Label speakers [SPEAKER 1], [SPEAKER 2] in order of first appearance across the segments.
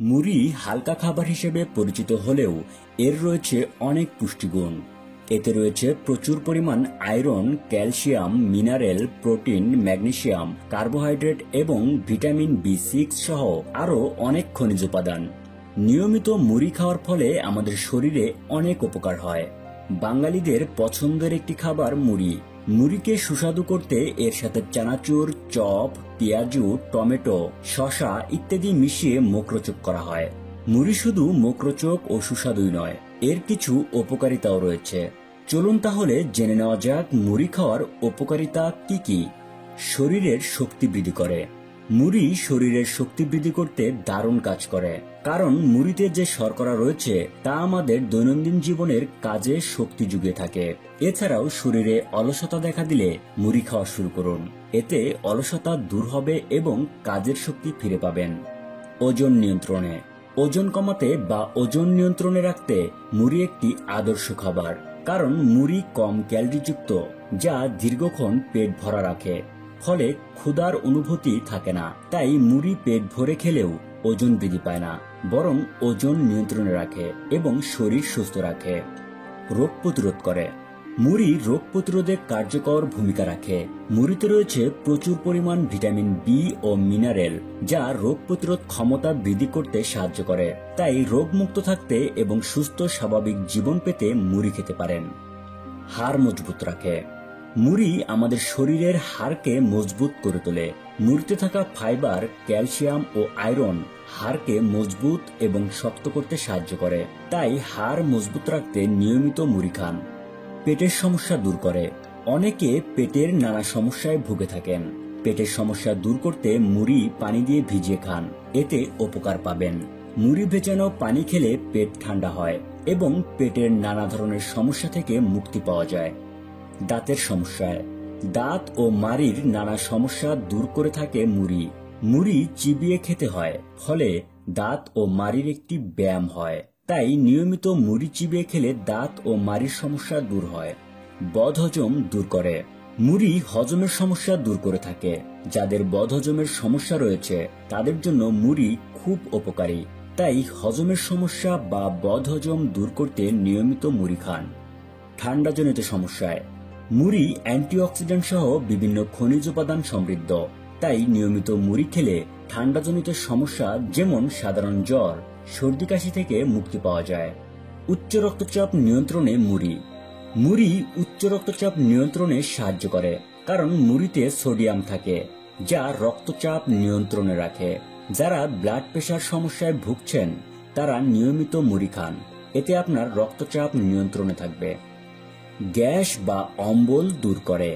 [SPEAKER 1] মুড়ি হালকা খাবার হিসেবে পরিচিত হলেও এর রয়েছে অনেক পুষ্টিগুণ। এতে রয়েছে প্রচুর পরিমাণ iron, calcium, mineral, protein, magnesium, carbohydrate এবং ভিটামিন বি6 সহ আরও অনেক খনিজ উপাদান। নিয়মিত মুড়ি খাওয়ার ফলে আমাদের শরীরে অনেক উপকার হয়। বাঙালিদের পছন্দের একটি খাবার মুড়ি। মুড়িকে সুস্বাদু করতে এর সাথে চানাচুর, চপ, পেঁয়াজু, টমেটো, শসা ইত্যাদি মিশিয়ে মুখরোচক করা হয়। মুড়ি শুধু মুখরোচক ও সুস্বাদুই নয়, এর কিছু উপকারিতাও রয়েছে। চলুন তাহলে জেনে নেওয়া যাক মুড়ি খাওয়ার উপকারিতা কি কি। শরীরের শক্তি বৃদ্ধি করে। মুড়ি শরীরের শক্তি বৃদ্ধি করতে দারুণ কাজ করে, কারণ মুড়িতে যে শর্করা রয়েছে তা আমাদের দৈনন্দিন জীবনের কাজে শক্তি জুগিয়ে থাকে। এছাড়াও শরীরে অলসতা দেখা দিলে মুড়ি খাওয়া শুরু করুন, এতে অলসতা দূর হবে এবং কাজের শক্তি ফিরে পাবেন। ওজন নিয়ন্ত্রণে। ওজন কমাতে বা ওজন নিয়ন্ত্রণে রাখতে মুড়ি একটি আদর্শ খাবার, কারণ মুড়ি কম ক্যালোরিযুক্ত, যা দীর্ঘক্ষণ পেট ভরা রাখে, ফলে ক্ষুধার অনুভূতি থাকে না। তাই মুড়ি পেট ভরে খেলেও ওজন বৃদ্ধি পায় না, বরং ওজন নিয়ন্ত্রণে রাখে এবং শরীর সুস্থ রাখে। রোগ প্রতিরোধ করে। মুড়ি রোগ প্রতিরোধে কার্যকর ভূমিকা রাখে। মুড়িতে রয়েছে প্রচুর পরিমাণ ভিটামিন বি ও মিনারেল, যা রোগ প্রতিরোধ ক্ষমতা বৃদ্ধি করতে সাহায্য করে। তাই রোগমুক্ত থাকতে এবং সুস্থ স্বাভাবিক জীবন পেতে মুড়ি খেতে পারেন। হাড় মজবুত রাখে। মুড়ি আমাদের শরীরের হাড়কে মজবুত করে তোলে। মুড়িতে থাকা ফাইবার, ক্যালসিয়াম ও আয়রন হাড়কে মজবুত এবং শক্ত করতে সাহায্য করে। তাই হাড় মজবুত রাখতে নিয়মিত মুড়ি খান। পেটের সমস্যা দূর করে। অনেকে পেটের নানা সমস্যায় ভুগে থাকেন। পেটের সমস্যা দূর করতে মুড়ি পানি দিয়ে ভিজিয়ে খান, এতে উপকার পাবেন। মুড়ি ভেজানো পানি খেলে পেট ঠান্ডা হয় এবং পেটের নানা ধরনের সমস্যা থেকে মুক্তি পাওয়া যায়। দাঁতের সমস্যায়। দাঁত ও মাড়ির নানা সমস্যা দূর করে থাকে মুড়ি। মুড়ি চিবিয়ে খেতে হয়, ফলে দাঁত ও মাড়ির একটি ব্যায়াম হয়। তাই নিয়মিত মুড়ি চিবিয়ে খেলে দাঁত ও মাড়ির সমস্যা দূর হয়। বদহজম দূর করে। মুড়ি হজমের সমস্যা দূর করে থাকে। যাদের বদহজমের সমস্যা রয়েছে তাদের জন্য মুড়ি খুব উপকারী। তাই হজমের সমস্যা বা বদহজম দূর করতে নিয়মিত মুড়ি খান। ঠান্ডাজনিত সমস্যায়। মুড়ি অ্যান্টিঅক্সিডেন্ট সহ বিভিন্ন খনিজ উপাদান সমৃদ্ধ। তাই নিয়মিত মুড়ি খেলে ঠান্ডাজনিত সমস্যা যেমন সাধারণ জ্বর, সর্দি কাশি থেকে মুক্তি পাওয়া যায়। উচ্চ রক্তচাপ নিয়ন্ত্রণে মুড়ি। মুড়ি উচ্চ রক্তচাপ নিয়ন্ত্রণে সাহায্য করে, কারণ মুড়িতে সোডিয়াম থাকে, যা রক্তচাপ নিয়ন্ত্রণে রাখে। যারা ব্লাড প্রেশার সমস্যায় ভুগছেন তারা নিয়মিত মুড়ি খান, এতে আপনার রক্তচাপ নিয়ন্ত্রণে থাকবে। গ্যাস বা অম্বল দূর করে।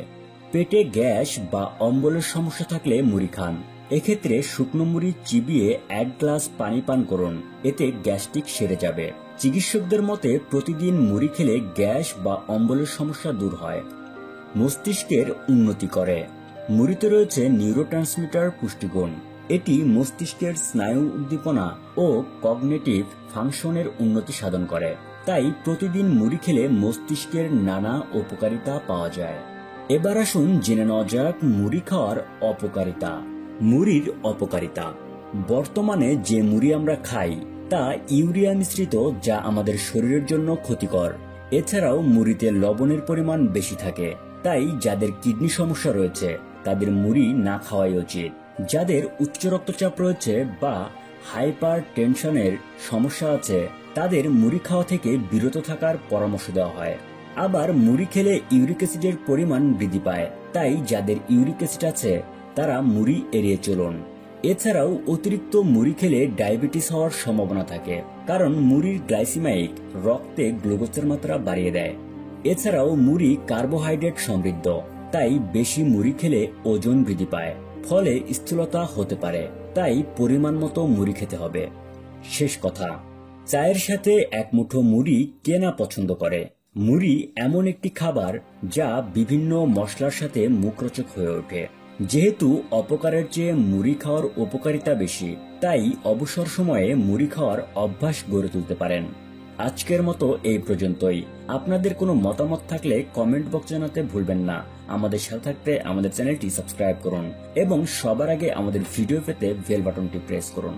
[SPEAKER 1] পেটে গ্যাস বা অম্বলের সমস্যা থাকলে মুড়ি খান। এক্ষেত্রে শুকনো মুড়ি চিবিয়ে 1 গ্লাস পানি পান করুন, এতে গ্যাস্ট্রিক সেরে যাবে। চিকিৎসকদের মতে প্রতিদিন মুড়ি খেলে গ্যাস বা অম্বলের সমস্যা দূর হয়। মস্তিষ্কের উন্নতি করে। মুড়িতে রয়েছে নিউরোট্রান্সমিটার পুষ্টিগুণ। এটি মস্তিষ্কের স্নায়ু উদ্দীপনা ও কগনিটিভ ফাংশনের উন্নতি সাধন করে। তাই প্রতিদিন মুড়ি খেলে মস্তিষ্কের নানা উপকারিতা পাওয়া যায়। এবার আসুন জেনে নেওয়া যাক মুড়ি খাওয়ার অপকারিতা। মুড়ির অপকারিতা। বর্তমানে যে মুড়ি আমরা খাই তা ইউরিয়া মিশ্রিত, যা আমাদের শরীরের জন্য ক্ষতিকর। এছাড়াও মুড়িতে লবণের পরিমাণ বেশি থাকে। তাই যাদের কিডনি সমস্যা রয়েছে তাদের মুড়ি না খাওয়াই উচিত। যাদের উচ্চ রক্তচাপ রয়েছে বা হাইপার টেনশনের সমস্যা আছে তাদের মুড়ি খাওয়া থেকে বিরত থাকার পরামর্শ দেওয়া হয়। আবার মুড়ি খেলে ইউরিক অ্যাসিডের পরিমাণ বৃদ্ধি পায়, তাই যাদের ইউরিক অ্যাসিড আছে তারা মুড়ি এড়িয়ে চলুন। এছাড়াও অতিরিক্ত মুড়ি খেলে ডায়াবেটিস হওয়ার সম্ভাবনা থাকে, কারণ মুড়ির গ্লাইসিমাইক রক্তে গ্লুকোজের মাত্রা বাড়িয়ে দেয়। এছাড়াও মুড়ি কার্বোহাইড্রেট সমৃদ্ধ, তাই বেশি মুড়ি খেলে ওজন বৃদ্ধি পায়, ফলে স্থূলতা হতে পারে। তাই পরিমাণ মতো মুড়ি খেতে হবে। শেষ কথা, চায়ের সাথে এক মুঠো মুড়ি কে না পছন্দ করে। মুড়ি এমন একটি খাবার যা বিভিন্ন মশলার সাথে মুখরোচক হয়ে ওঠে। যেহেতু অপকারের চেয়ে মুড়ি খাওয়ার উপকারিতা বেশি, তাই অবসর সময়ে মুড়ি খাওয়ার অভ্যাস গড়ে তুলতে পারেন। আজকের মতো এই পর্যন্তই। আপনাদের কোনো মতামত থাকলে কমেন্ট বক্স জানাতে ভুলবেন না। আমাদের সাথে থাকতে আমাদের চ্যানেলটি সাবস্ক্রাইব করুন এবং সবার আগে আমাদের ভিডিও পেতে বেল বাটনটি প্রেস করুন।